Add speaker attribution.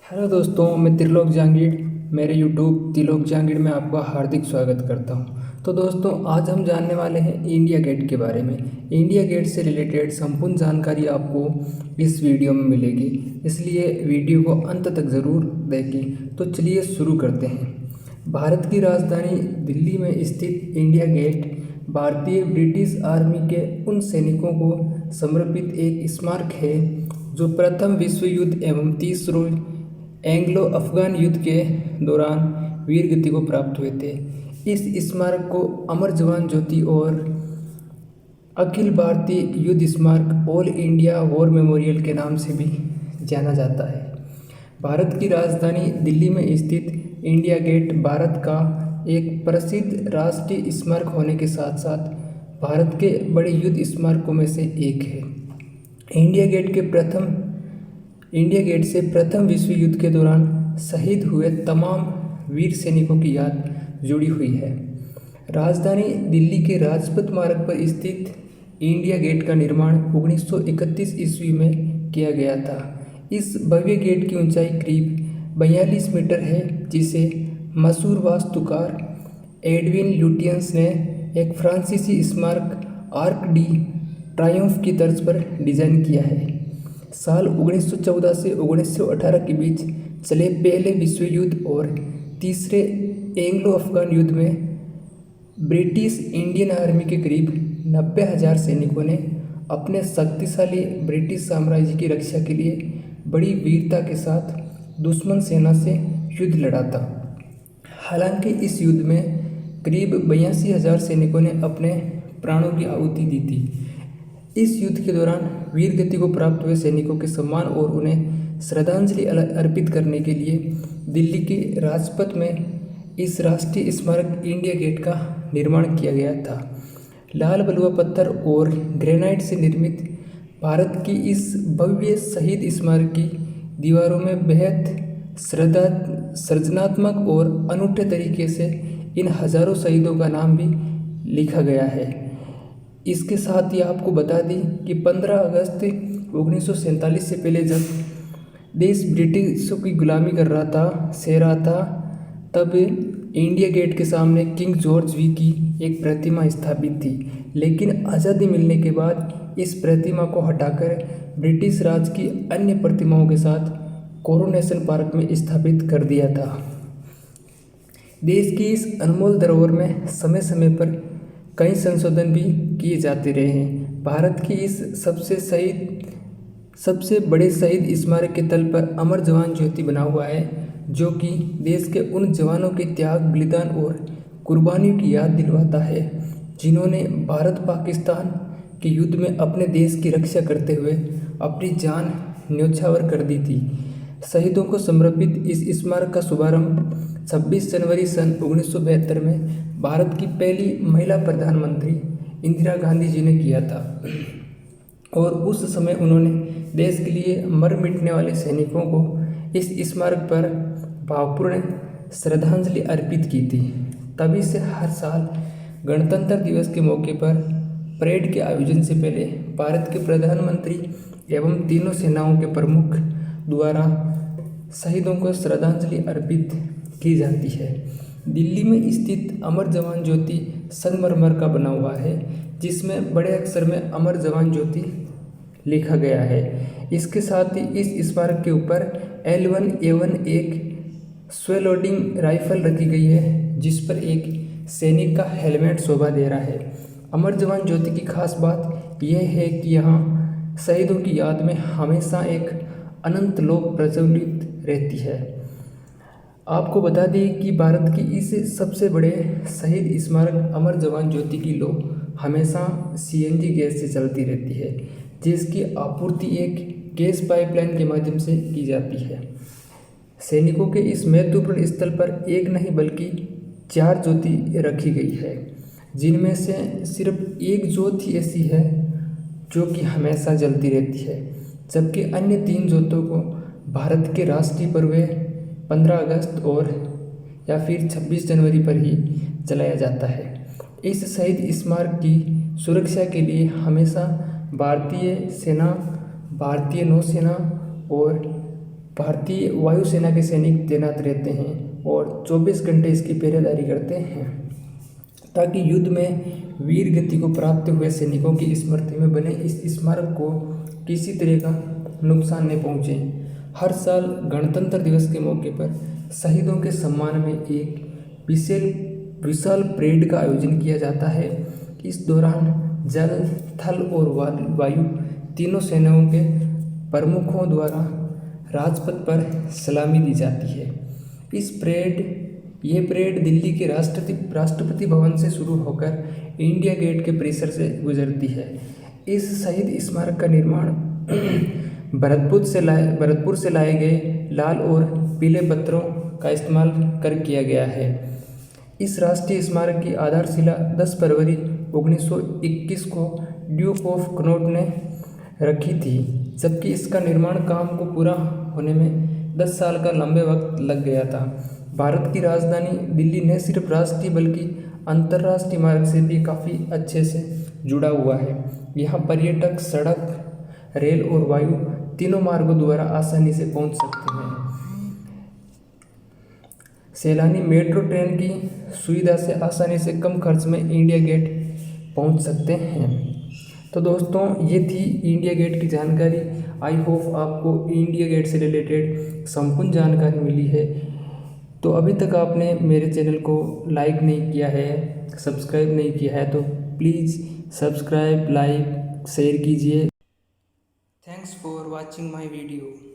Speaker 1: Hello दोस्तों, मैं त्रिलोक जहांगीर मेरे यूट्यूब त्रिलोक जहांगीर में आपका हार्दिक स्वागत करता हूं। तो दोस्तों, आज हम जानने वाले हैं इंडिया गेट के बारे में। इंडिया गेट से रिलेटेड संपूर्ण जानकारी आपको इस वीडियो में मिलेगी, इसलिए वीडियो को अंत तक ज़रूर देखें। तो चलिए शुरू करते हैं। भारत की राजधानी दिल्ली में स्थित इंडिया गेट भारतीय ब्रिटिश आर्मी के उन सैनिकों को समर्पित एक स्मारक है जो प्रथम विश्व युद्ध एवं तीसरे एंग्लो अफगान युद्ध के दौरान वीर गति को प्राप्त हुए थे। इस स्मारक को अमर जवान ज्योति और अखिल भारतीय युद्ध स्मारक ऑल इंडिया वॉर मेमोरियल के नाम से भी जाना जाता है। भारत की राजधानी दिल्ली में स्थित इंडिया गेट भारत का एक प्रसिद्ध राष्ट्रीय स्मारक होने के साथ साथ भारत के बड़े युद्ध स्मारकों में से एक है। इंडिया गेट से प्रथम विश्व युद्ध के दौरान शहीद हुए तमाम वीर सैनिकों की याद जुड़ी हुई है। राजधानी दिल्ली के राजपथ मार्ग पर स्थित इंडिया गेट का निर्माण 1931 ईस्वी में किया गया था। इस भव्य गेट की ऊंचाई करीब 42 मीटर है, जिसे मशहूर वास्तुकार एडविन ल्यूटियंस ने एक फ्रांसीसी स्मारक आर्क डी ट्रायम्फ की तर्ज पर डिजाइन किया है। साल 1914 से 1918 के बीच चले पहले विश्व युद्ध और तीसरे एंग्लो अफगान युद्ध में ब्रिटिश इंडियन आर्मी के करीब 90,000 सैनिकों ने अपने शक्तिशाली ब्रिटिश साम्राज्य की रक्षा के लिए बड़ी वीरता के साथ दुश्मन सेना से युद्ध लड़ा था। हालांकि इस युद्ध में करीब 82,000 सैनिकों ने अपने प्राणों की आहुति दी थी। इस युद्ध के दौरान वीर गति को प्राप्त हुए सैनिकों के सम्मान और उन्हें श्रद्धांजलि अर्पित करने के लिए दिल्ली के राजपथ में इस राष्ट्रीय स्मारक इंडिया गेट का निर्माण किया गया था। लाल बलुआ पत्थर और ग्रेनाइट से निर्मित भारत की इस भव्य शहीद स्मारक की दीवारों में बेहद सृजनात्मक और अनूठे तरीके से इन हजारों शहीदों का नाम भी लिखा गया है। इसके साथ ही आपको बता दें कि 15 अगस्त 1947 से पहले जब देश ब्रिटिशों की गुलामी सह रहा था, तब इंडिया गेट के सामने किंग जॉर्ज वी की एक प्रतिमा स्थापित थी। लेकिन आज़ादी मिलने के बाद इस प्रतिमा को हटाकर ब्रिटिश राज की अन्य प्रतिमाओं के साथ कोरोनेशन पार्क में स्थापित कर दिया था। देश की इस अनमोल धरोहर में समय समय पर कई संशोधन भी किए जाते रहे हैं। भारत की इस सबसे बड़े शहीद स्मारक के तल पर अमर जवान ज्योति बना हुआ है, जो कि देश के उन जवानों के त्याग, बलिदान और कुर्बानियों की याद दिलवाता है जिन्होंने भारत पाकिस्तान के युद्ध में अपने देश की रक्षा करते हुए अपनी जान न्यौछावर कर दी थी। शहीदों को समर्पित इस स्मारक का शुभारंभ 26 जनवरी सन 1972 में भारत की पहली महिला प्रधानमंत्री इंदिरा गांधी जी ने किया था और उस समय उन्होंने देश के लिए मर मिटने वाले सैनिकों को इस स्मारक पर भावपूर्ण श्रद्धांजलि अर्पित की थी। तभी से हर साल गणतंत्र दिवस के मौके पर परेड के आयोजन से पहले भारत के प्रधानमंत्री एवं तीनों सेनाओं के प्रमुख द्वारा शहीदों को श्रद्धांजलि अर्पित की जाती है। दिल्ली में स्थित अमर जवान ज्योति संगमरमर का बना हुआ है, जिसमें बड़े अक्षर में अमर जवान ज्योति लिखा गया है। इसके साथ ही इस स्मारक के ऊपर L1A1 एक स्वेलोडिंग राइफल रखी गई है, जिस पर एक सैनिक का हेलमेट शोभा दे रहा है। अमर जवान ज्योति की खास बात यह है कि यहाँ शहीदों की याद में हमेशा एक अनंत लोक प्रज्वलित रहती है। आपको बता दें कि भारत की इस सबसे बड़े शहीद स्मारक अमर जवान ज्योति की लौ हमेशा CNG गैस से चलती रहती है, जिसकी आपूर्ति एक गैस पाइपलाइन के माध्यम से की जाती है। सैनिकों के इस महत्वपूर्ण स्थल पर एक नहीं बल्कि 4 ज्योति रखी गई है, जिनमें से सिर्फ एक ज्योति ऐसी है जो कि हमेशा जलती रहती है, जबकि अन्य 3 ज्योतों को भारत के राष्ट्रीय पर्व 15 अगस्त और या फिर 26 जनवरी पर ही जलाया जाता है। इस शहीद स्मारक की सुरक्षा के लिए हमेशा भारतीय सेना, भारतीय नौसेना और भारतीय वायुसेना के सैनिक तैनात रहते हैं और 24 घंटे इसकी पहरेदारी करते हैं ताकि युद्ध में वीर गति को प्राप्त हुए सैनिकों की स्मृति में बने इस स्मारक को किसी तरह का नुकसान नहीं पहुंचे। हर साल गणतंत्र दिवस के मौके पर शहीदों के सम्मान में एक विशाल परेड का आयोजन किया जाता है। इस दौरान जल, थल और वायु तीनों सेनाओं के प्रमुखों द्वारा राजपथ पर सलामी दी जाती है। ये परेड दिल्ली के राष्ट्रपति भवन से शुरू होकर इंडिया गेट के परिसर से गुजरती है। इस शहीद स्मारक का निर्माण भरतपुर से लाए गए लाल और पीले पत्थरों का इस्तेमाल कर किया गया है। इस राष्ट्रीय स्मारक की आधारशिला 10 फरवरी 1921 को ड्यूक ऑफ कनॉट ने रखी थी, जबकि इसका निर्माण काम को पूरा होने में 10 साल का लंबे वक्त लग गया था। भारत की राजधानी दिल्ली न सिर्फ राष्ट्रीय बल्कि अंतर्राष्ट्रीय मार्ग से भी काफ़ी अच्छे से जुड़ा हुआ है। यहाँ पर्यटक सड़क, रेल और वायु तीनों मार्गों द्वारा आसानी से पहुँच सकते हैं। सैलानी मेट्रो ट्रेन की सुविधा से आसानी से कम खर्च में इंडिया गेट पहुँच सकते हैं। तो दोस्तों, ये थी इंडिया गेट की जानकारी। आई होप आपको इंडिया गेट से रिलेटेड संपूर्ण जानकारी मिली है। तो अभी तक आपने मेरे चैनल को लाइक नहीं किया है, सब्सक्राइब नहीं किया है, तो प्लीज़ सब्सक्राइब, लाइक, शेयर कीजिए। Thanks for watching my video.